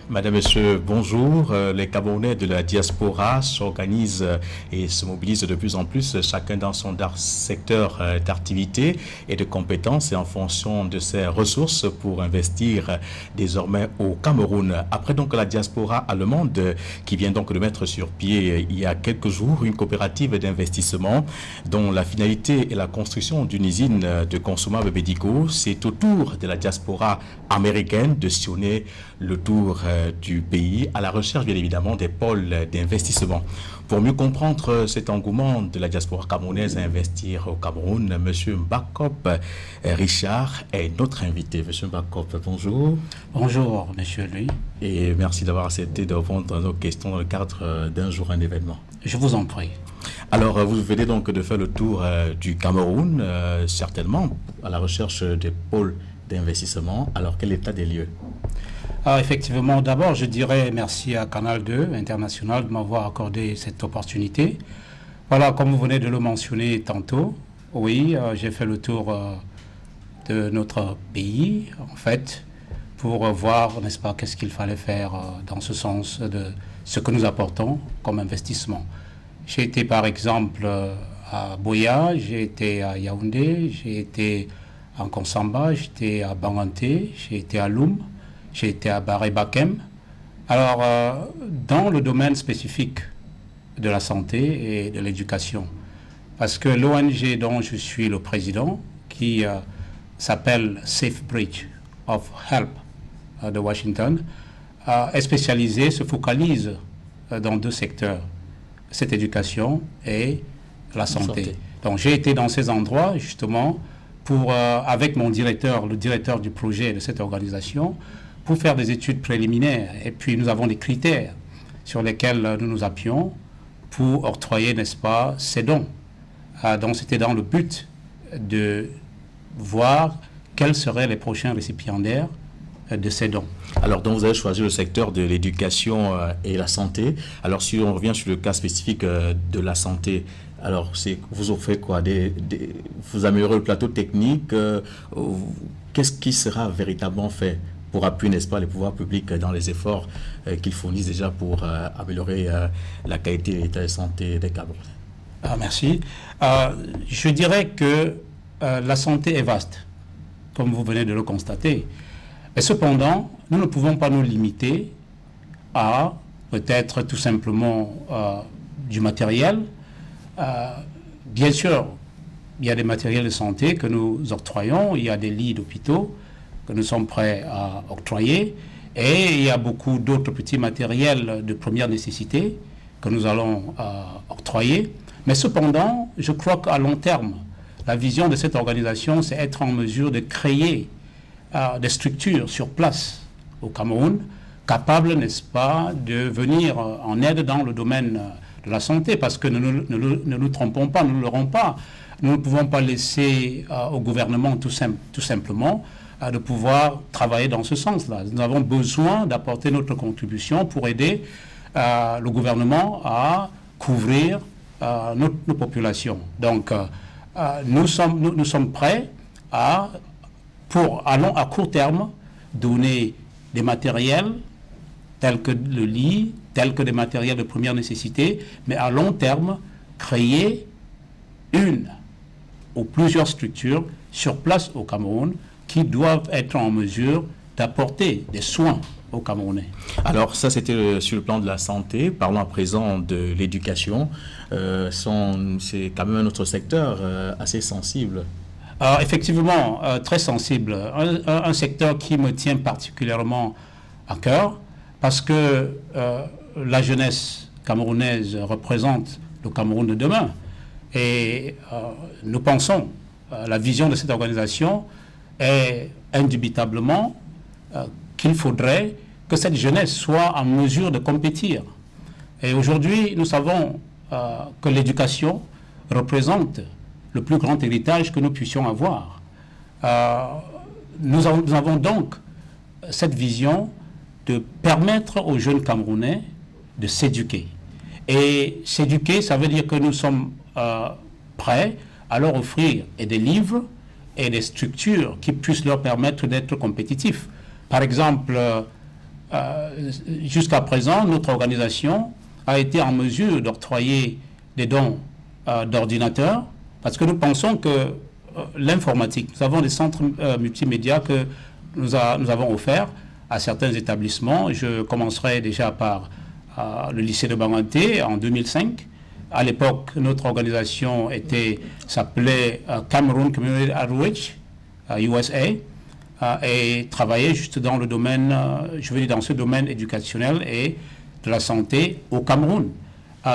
Madame, Monsieur, bonjour. Les Camerounais de la diaspora s'organisent et se mobilisent de plus en plus, chacun dans son secteur d'activité et de compétences et en fonction de ses ressources pour investir désormais au Cameroun. Après donc la diaspora allemande qui vient donc de mettre sur pied il y a quelques jours une coopérative d'investissement dont la finalité est la construction d'une usine de consommables médicaux. C'est au tour de la diaspora américaine de sillonner le tour du pays à la recherche bien évidemment des pôles d'investissement. Pour mieux comprendre cet engouement de la diaspora camerounaise à investir au Cameroun, M. Mbakop Richard est notre invité. M. Mbakop, bonjour. Bonjour, monsieur Louis. Et merci d'avoir accepté de répondre à nos questions dans le cadre d'un jour, un événement. Je vous en prie. Alors, vous venez donc de faire le tour du Cameroun, certainement à la recherche des pôles d'investissement. Alors, quel est l'état des lieux? Effectivement, d'abord, je dirais merci à Canal 2 International de m'avoir accordé cette opportunité. Voilà, comme vous venez de le mentionner tantôt, oui, j'ai fait le tour de notre pays, en fait, pour voir, n'est-ce pas, qu'est-ce qu'il fallait faire dans ce sens de ce que nous apportons comme investissement. J'ai été, par exemple, à Boya, j'ai été à Yaoundé, j'ai été en Konsamba, j'étais à Banganté, j'ai été à Loum, j'ai été à Baré-Bakem. Alors, dans le domaine spécifique de la santé et de l'éducation, parce que l'ONG dont je suis le président, qui s'appelle Safe Bridge of Help de Washington, est spécialisée, se focalise dans deux secteurs, cette éducation et la santé. Donc, j'ai été dans ces endroits, justement, pour, avec mon directeur, le directeur du projet de cette organisation, pour faire des études préliminaires. Et puis, nous avons des critères sur lesquels nous nous appuyons pour octroyer, n'est-ce pas, ces dons. Donc, c'était dans le but de voir quels seraient les prochains récipiendaires de ces dons. Alors, donc, vous avez choisi le secteur de l'éducation et la santé. Alors, si on revient sur le cas spécifique de la santé, alors, vous offrez quoi? Vous améliorez le plateau technique. Qu'est-ce qui sera véritablement fait pour appuyer, n'est-ce pas, les pouvoirs publics dans les efforts qu'ils fournissent déjà pour améliorer la qualité et l'état de santé des Camerounais? Merci. Je dirais que la santé est vaste, comme vous venez de le constater. Mais cependant, nous ne pouvons pas nous limiter à peut-être tout simplement du matériel. Bien sûr, il y a des matériels de santé que nous octroyons, il y a des lits d'hôpitaux que nous sommes prêts à octroyer, et il y a beaucoup d'autres petits matériels de première nécessité que nous allons octroyer. Mais cependant, je crois qu'à long terme, la vision de cette organisation, c'est être en mesure de créer des structures sur place au Cameroun, capables, n'est-ce pas, de venir en aide dans le domaine de la santé, parce que ne nous trompons pas, nous ne l'aurons pas. Nous ne pouvons pas laisser au gouvernement tout simplement de pouvoir travailler dans ce sens-là. Nous avons besoin d'apporter notre contribution pour aider le gouvernement à couvrir nos populations. Donc, nous sommes prêts à court terme, donner des matériels tels que le lit, tels que des matériels de première nécessité, mais à long terme, créer une ou plusieurs structures sur place au Cameroun qui doivent être en mesure d'apporter des soins aux Camerounais. Alors ça, c'était sur le plan de la santé. Parlons à présent de l'éducation. C'est quand même un autre secteur assez sensible. Effectivement, très sensible. Un secteur qui me tient particulièrement à cœur parce que la jeunesse camerounaise représente le Cameroun de demain. Et nous pensons, la vision de cette organisation est indubitablement qu'il faudrait que cette jeunesse soit en mesure de compétir. Et aujourd'hui, nous savons que l'éducation représente le plus grand héritage que nous puissions avoir. Nous avons donc cette vision de permettre aux jeunes Camerounais de s'éduquer. Et s'éduquer, ça veut dire que nous sommes prêts à leur offrir des livres et des structures qui puissent leur permettre d'être compétitifs. Par exemple, jusqu'à présent, notre organisation a été en mesure d'octroyer des dons d'ordinateurs parce que nous pensons que l'informatique, nous avons des centres multimédia que nous avons offerts à certains établissements. Je commencerai déjà par le lycée de Banganté en 2005. À l'époque, notre organisation s'appelait Cameroon Community Outreach, USA, et travaillait juste dans le domaine, dans ce domaine éducationnel et de la santé au Cameroun.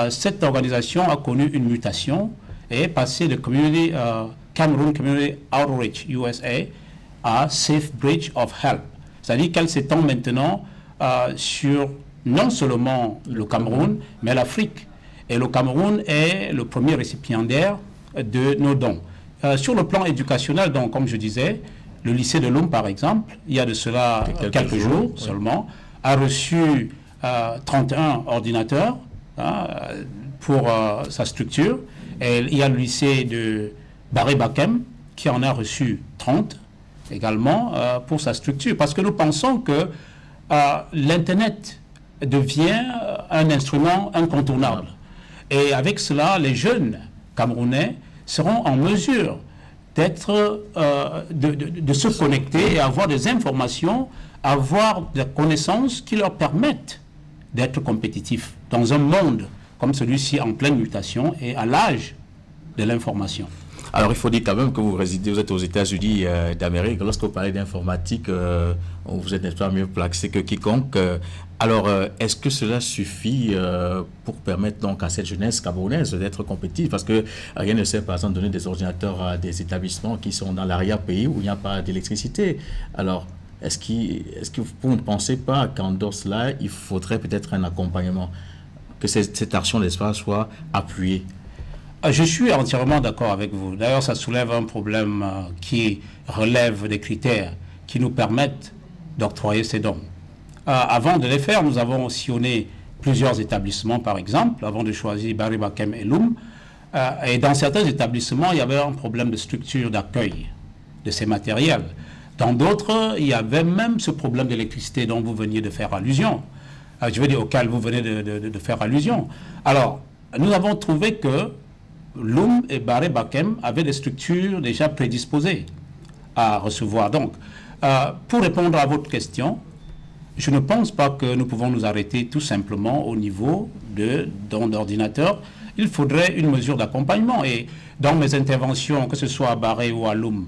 Cette organisation a connu une mutation et est passée de Cameroon Community Outreach USA à Safe Bridge of Help. C'est-à-dire qu'elle s'étend maintenant sur non seulement le Cameroun, mais l'Afrique. Et le Cameroun est le premier récipiendaire de nos dons. Sur le plan éducationnel, donc, comme je disais, le lycée de Loum, par exemple, il y a de cela quelques jours seulement, a reçu 31 ordinateurs pour sa structure. Et il y a le lycée de Baré-Bakem qui en a reçu 30 également pour sa structure. Parce que nous pensons que l'Internet devient un instrument incontournable. Et avec cela, les jeunes Camerounais seront en mesure de se connecter et avoir des informations, avoir des connaissances qui leur permettent d'être compétitifs dans un monde comme celui-ci en pleine mutation et à l'âge de l'information. Alors, il faut dire quand même que vous êtes aux États-Unis d'Amérique. Lorsque vous parlez d'informatique, vous êtes n'est-ce pas mieux placé que quiconque. Alors, est-ce que cela suffit pour permettre donc à cette jeunesse camerounaise d'être compétitive? Parce que rien ne sert, par exemple, de donner des ordinateurs à des établissements qui sont dans l'arrière-pays où il n'y a pas d'électricité. Alors, est-ce que vous ne pensez pas qu'en dehors de cela, il faudrait peut-être un accompagnement, que cette action, n'est-ce pas, soit appuyée? Je suis entièrement d'accord avec vous. D'ailleurs, ça soulève un problème qui relève des critères qui nous permettent d'octroyer ces dons. Avant de les faire, nous avons sillonné plusieurs établissements, par exemple, avant de choisir Baré-Bakem et Loum. Et dans certains établissements, il y avait un problème de structure d'accueil de ces matériels. Dans d'autres, il y avait même ce problème d'électricité dont vous veniez de faire allusion. Je veux dire, auquel vous venez de faire allusion. Alors, nous avons trouvé que Loum et Baré-Bakem avaient des structures déjà prédisposées à recevoir. Donc, pour répondre à votre question, je ne pense pas que nous pouvons nous arrêter tout simplement au niveau de dons d'ordinateurs. Il faudrait une mesure d'accompagnement. Et dans mes interventions, que ce soit à Baré ou à Loum,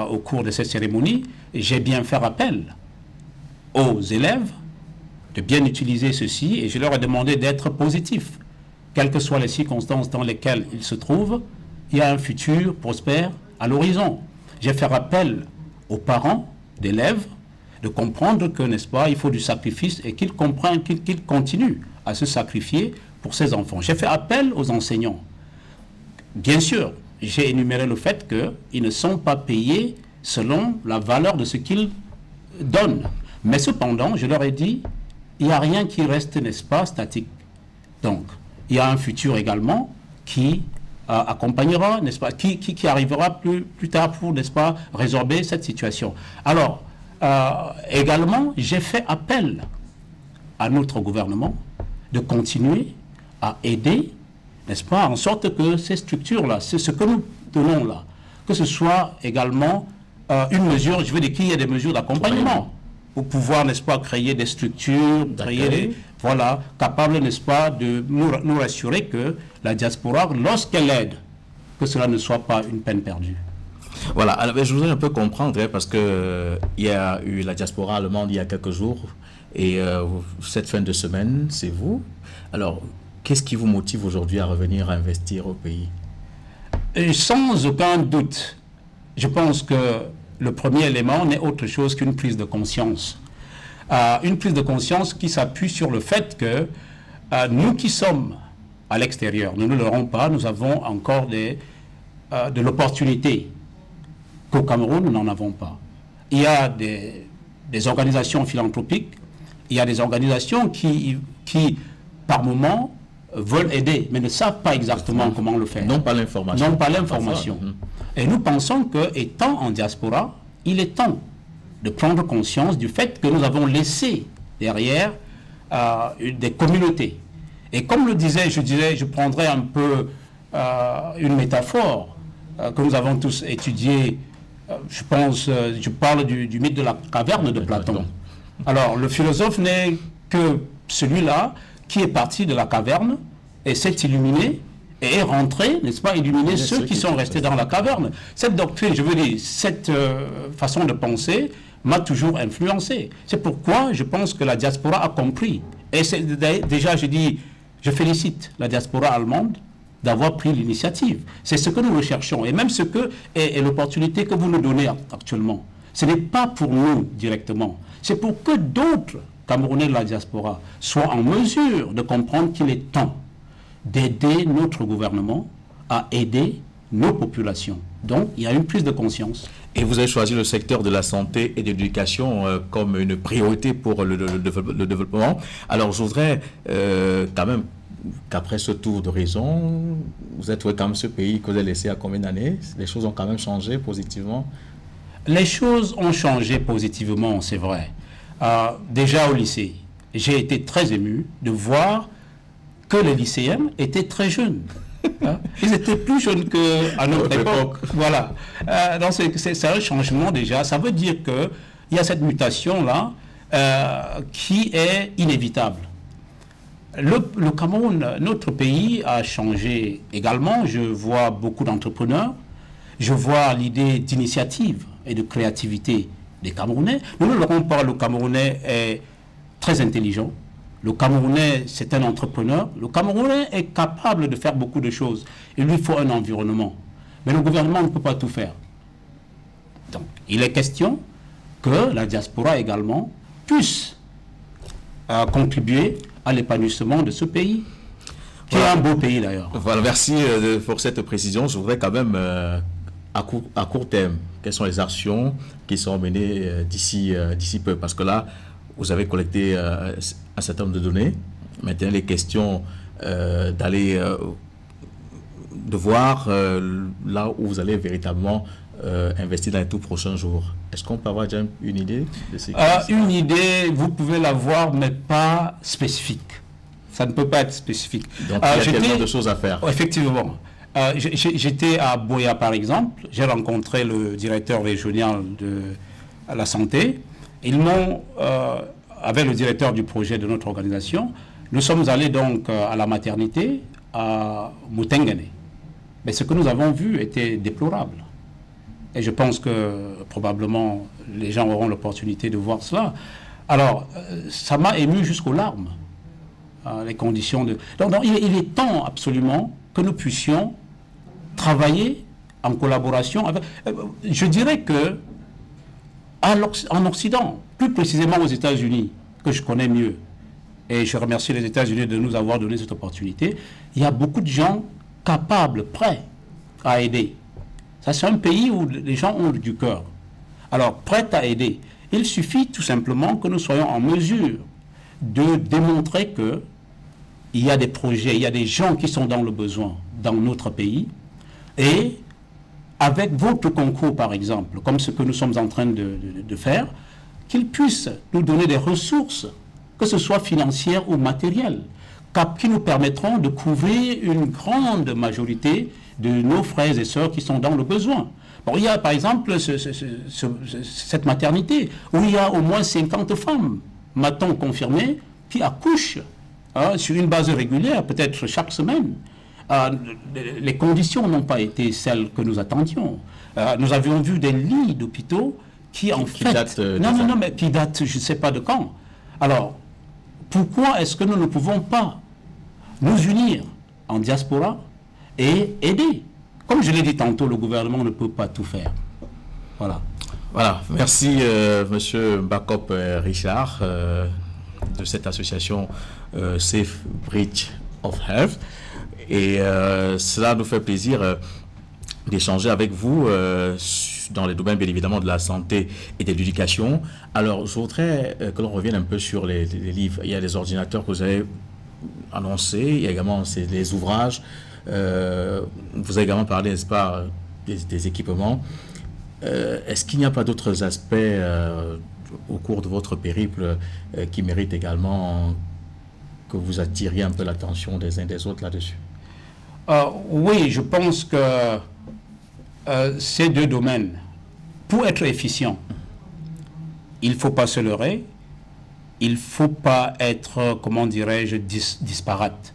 au cours de cette cérémonie, j'ai bien fait appel aux élèves de bien utiliser ceci et je leur ai demandé d'être positifs. Quelles que soient les circonstances dans lesquelles ils se trouvent, il y a un futur prospère à l'horizon. J'ai fait appel aux parents d'élèves de comprendre que, n'est-ce pas, il faut du sacrifice et qu'ils comprennent, qu'ils continuent à se sacrifier pour ces enfants. J'ai fait appel aux enseignants. Bien sûr, j'ai énuméré le fait qu'ils ne sont pas payés selon la valeur de ce qu'ils donnent. Mais cependant, je leur ai dit, il n'y a rien qui reste, n'est-ce pas, statique. Donc, il y a un futur également qui accompagnera, n'est-ce pas, qui arrivera plus tard pour, n'est-ce pas, résorber cette situation. Alors, également, j'ai fait appel à notre gouvernement de continuer à aider, n'est-ce pas, en sorte que ces structures-là, ce que nous donnons là, que ce soit également une mesure, je veux dire qu'il y ait des mesures d'accompagnement pour pouvoir, n'est-ce pas, créer des structures, voilà, capables, n'est-ce pas, de nous rassurer que la diaspora, lorsqu'elle aide, que cela ne soit pas une peine perdue. Voilà, alors, je voudrais un peu comprendre, parce que il y a eu la diaspora allemande il y a quelques jours, et cette fin de semaine, c'est vous. Alors, qu'est-ce qui vous motive aujourd'hui à revenir investir au pays? Sans aucun doute, je pense que le premier élément n'est autre chose qu'une prise de conscience. Une prise de conscience qui s'appuie sur le fait que nous qui sommes à l'extérieur, nous ne l'aurons pas, nous avons encore de l'opportunité qu'au Cameroun, nous n'en avons pas. Il y a des organisations philanthropiques, il y a des organisations qui par moment, veulent aider, mais ne savent pas exactement comment le faire. Non pas l'information. Non pas l'information. Et nous pensons que, étant en diaspora, il est temps de prendre conscience du fait que nous avons laissé derrière des communautés. Et comme le disait, je prendrais un peu une métaphore que nous avons tous étudiée. Je parle du mythe de la caverne de Platon. Alors, le philosophe n'est que celui-là qui est parti de la caverne et s'est illuminé et est rentré, n'est-ce pas, illuminer ceux qui sont restés dans la caverne. Cette doctrine, je veux dire, cette façon de penser m'a toujours influencé. C'est pourquoi je pense que la diaspora a compris. Et déjà, je félicite la diaspora allemande d'avoir pris l'initiative. C'est ce que nous recherchons. Et même ce que est l'opportunité que vous nous donnez actuellement. Ce n'est pas pour nous directement. C'est pour que d'autres Camerounais de la diaspora soient en mesure de comprendre qu'il est temps d'aider notre gouvernement à aider nos populations. Donc, il y a une prise de conscience. Et vous avez choisi le secteur de la santé et de l'éducation comme une priorité pour le développement. Alors, je voudrais quand même qu'après ce tour d'horizon, vous êtes quand même ce pays que vous avez laissé à combien d'années? Les choses ont quand même changé positivement? Les choses ont changé positivement, c'est vrai. Déjà au lycée, j'ai été très ému de voir que les lycéens étaient très jeunes. Ils étaient plus jeunes qu'à notre époque. Voilà. Donc c'est un changement déjà. Ça veut dire qu'il y a cette mutation-là qui est inévitable. Le Cameroun, notre pays, a changé également. Je vois beaucoup d'entrepreneurs. Je vois l'idée d'initiative et de créativité des Camerounais. Nous ne l'aurons pas, le Camerounais est très intelligent. Le Camerounais, c'est un entrepreneur. Le Camerounais est capable de faire beaucoup de choses. Il lui faut un environnement. Mais le gouvernement ne peut pas tout faire. Donc, il est question que la diaspora également puisse contribuer à l'épanouissement de ce pays, qui est un beau pays d'ailleurs. Voilà, merci pour cette précision. Je voudrais quand même, à court terme, quelles sont les actions qui sont menées d'ici peu? Parce que là, vous avez collecté un certain nombre de données. Maintenant, les questions d'aller, de voir là où vous allez véritablement investir dans les tout prochains jours. Est-ce qu'on peut avoir déjà une idée de ces Une idée, vous pouvez l'avoir, mais pas spécifique. Ça ne peut pas être spécifique. Donc, il y a tellement de choses à faire. Effectivement. J'étais à Boya, par exemple. J'ai rencontré le directeur régional de la santé. Ils m'ont, avec le directeur du projet de notre organisation, nous sommes allés donc à la maternité à Mutengene. Mais ce que nous avons vu était déplorable. Et je pense que probablement les gens auront l'opportunité de voir cela. Alors, ça m'a ému jusqu'aux larmes. Les conditions de... Donc il est temps absolument que nous puissions travailler en collaboration avec... Je dirais que en Occident, plus précisément aux États-Unis, que je connais mieux, et je remercie les États-Unis de nous avoir donné cette opportunité, il y a beaucoup de gens capables, prêts à aider. Ça, c'est un pays où les gens ont du cœur. Alors, prêts à aider. Il suffit tout simplement que nous soyons en mesure de démontrer que il y a des projets, il y a des gens qui sont dans le besoin dans notre pays, et avec votre concours, par exemple, comme ce que nous sommes en train de faire, qu'ils puissent nous donner des ressources, que ce soit financières ou matérielles, qui nous permettront de couvrir une grande majorité de nos frères et sœurs qui sont dans le besoin. Bon, il y a par exemple cette maternité où il y a au moins 50 femmes, m'a-t-on confirmé, qui accouchent sur une base régulière, peut-être chaque semaine. Les conditions n'ont pas été celles que nous attendions. Nous avions vu des lits d'hôpitaux qui datent mais qui datent je ne sais pas de quand. Alors, pourquoi est-ce que nous ne pouvons pas nous unir en diaspora et aider? Comme je l'ai dit tantôt, le gouvernement ne peut pas tout faire. Voilà. Voilà. Merci, Monsieur Mbakop Richard, de cette association Safe Bridge of Health. Et cela nous fait plaisir d'échanger avec vous dans les domaines, bien évidemment, de la santé et de l'éducation. Alors, je voudrais que l'on revienne un peu sur les livres. Il y a des ordinateurs que vous avez annoncés, il y a également les ouvrages. Vous avez également parlé, n'est-ce pas, des équipements. Est-ce qu'il n'y a pas d'autres aspects au cours de votre périple qui méritent également que vous attiriez un peu l'attention des uns des autres là-dessus? Oui, je pense que ces deux domaines, pour être efficient, il ne faut pas se leurrer, il ne faut pas être, comment dirais-je, disparate.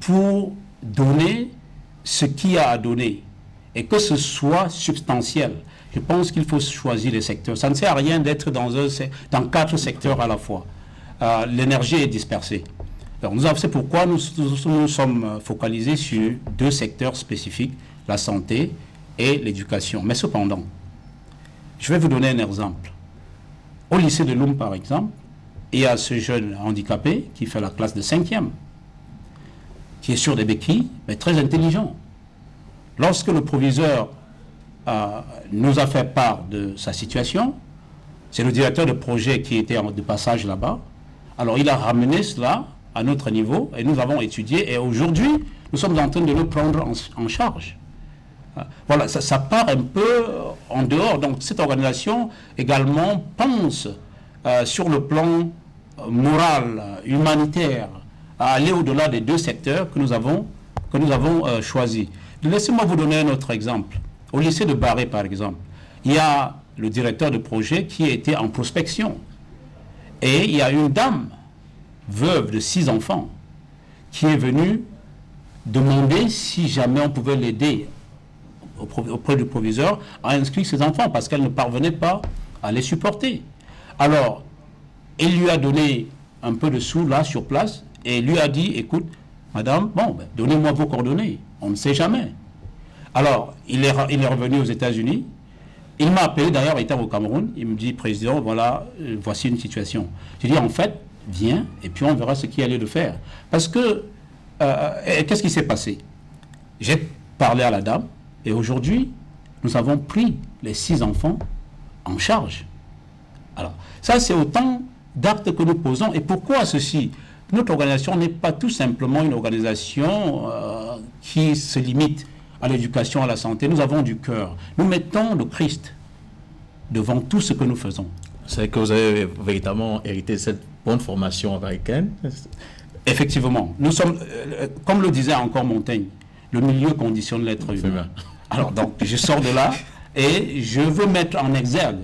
Pour donner ce qu'il y a à donner, et que ce soit substantiel, je pense qu'il faut choisir les secteurs. Ça ne sert à rien d'être dans 4 secteurs à la fois. L'énergie est dispersée. C'est pourquoi nous sommes focalisés sur 2 secteurs spécifiques, la santé et l'éducation. Mais cependant, je vais vous donner un exemple. Au lycée de Loum, par exemple, il y a ce jeune handicapé qui fait la classe de 5e, qui est sur des béquilles, mais très intelligent. Lorsque le proviseur nous a fait part de sa situation, c'est le directeur de projet qui était de passage là-bas. Alors il a ramené cela à notre niveau et nous avons étudié et aujourd'hui, nous sommes en train de le prendre en charge. Voilà, ça part un peu en dehors. Donc cette organisation également pense sur le plan moral, humanitaire, à aller au-delà des 2 secteurs que nous avons choisis. Laissez-moi vous donner un autre exemple. Au lycée de Barré, par exemple, il y a le directeur de projet qui était en prospection. Et il y a une dame, veuve de 6 enfants, qui est venue demander si jamais on pouvait l'aider auprès du proviseur à inscrire ses enfants parce qu'elle ne parvenait pas à les supporter. Alors, il lui a donné un peu de sous là sur place et lui a dit, écoute, madame, bon, ben, donnez-moi vos coordonnées, on ne sait jamais. Alors, il est revenu aux États-Unis. Il m'a appelé, d'ailleurs, il était au Cameroun. Il me dit, président, voilà, voici une situation. J'ai dit, en fait, viens, et puis on verra ce qu'il y a lieu de faire. Parce que, qu'est-ce qui s'est passé? J'ai parlé à la dame, et aujourd'hui, nous avons pris les 6 enfants en charge. Alors, ça, c'est autant d'actes que nous posons. Et pourquoi ceci? Notre organisation n'est pas tout simplement une organisation qui se limite à l'éducation, à la santé. Nous avons du cœur. Nous mettons le Christ devant tout ce que nous faisons. C'est que vous avez véritablement hérité de cette bonne formation américaine? Effectivement. Nous sommes, comme le disait encore Montaigne, le milieu conditionne l'être humain. Alors donc, je sors de là et je veux mettre en exergue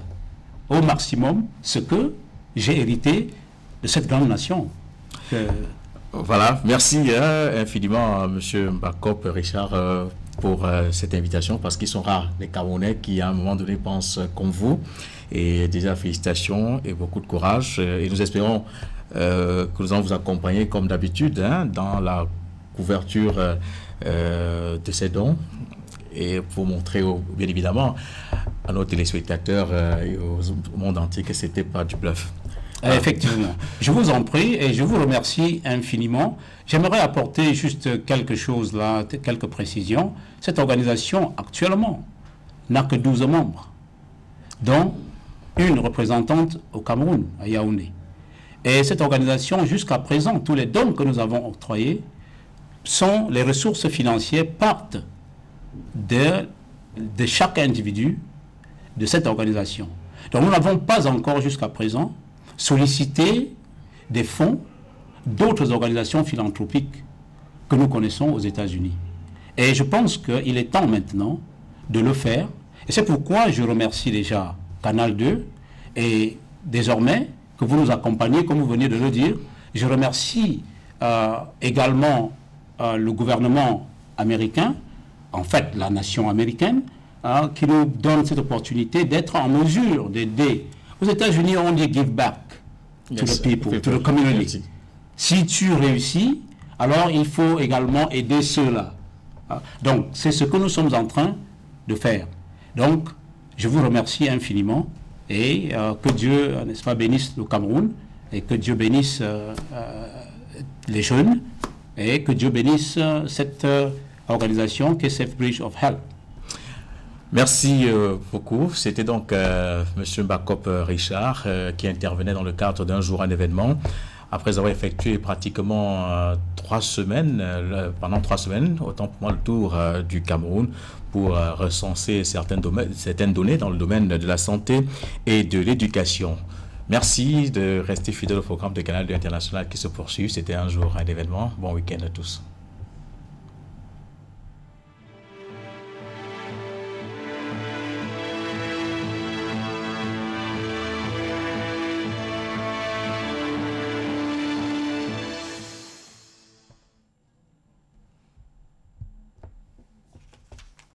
au maximum ce que j'ai hérité de cette grande nation. Voilà, merci infiniment à M. Mbakop Richard pour cette invitation, parce qu'ils sont rares, les Camerounais qui à un moment donné pensent comme vous. Et déjà félicitations et beaucoup de courage. Et nous espérons que nous allons vous accompagner comme d'habitude dans la couverture de ces dons, et pour montrer bien évidemment à nos téléspectateurs et au monde entier que ce n'était pas du bluff. Effectivement. Je vous en prie et je vous remercie infiniment. J'aimerais apporter juste quelque chose là, quelques précisions. Cette organisation actuellement n'a que 12 membres, dont une représentante au Cameroun, à Yaoundé. Et cette organisation, jusqu'à présent, tous les dons que nous avons octroyés, les ressources financières partent de chaque individu de cette organisation. Donc nous n'avons pas encore jusqu'à présent sollicité des fonds d'autres organisations philanthropiques que nous connaissons aux États-Unis. Et je pense qu'il est temps maintenant de le faire. Et c'est pourquoi je remercie déjà Canal 2 et désormais que vous nous accompagnez, comme vous venez de le dire. Je remercie également le gouvernement américain, en fait la nation américaine, qui nous donne cette opportunité d'être en mesure d'aider. Aux États-Unis, on dit give back to the people, to the community. Si tu réussis, alors il faut également aider ceux-là. Donc, c'est ce que nous sommes en train de faire. Donc, je vous remercie infiniment et que Dieu, n'est-ce pas, bénisse le Cameroun et que Dieu bénisse les jeunes et que Dieu bénisse cette organisation qui est Safe Bridge of Help. Merci beaucoup. C'était donc M. Mbakop Richard qui intervenait dans le cadre d'un jour, un événement après avoir effectué pratiquement 3 semaines, pendant 3 semaines, autant pour moi le tour du Cameroun pour recenser certaines données dans le domaine de la santé et de l'éducation. Merci de rester fidèle au programme de Canal 2 International qui se poursuit. C'était un jour, un événement. Bon week-end à tous.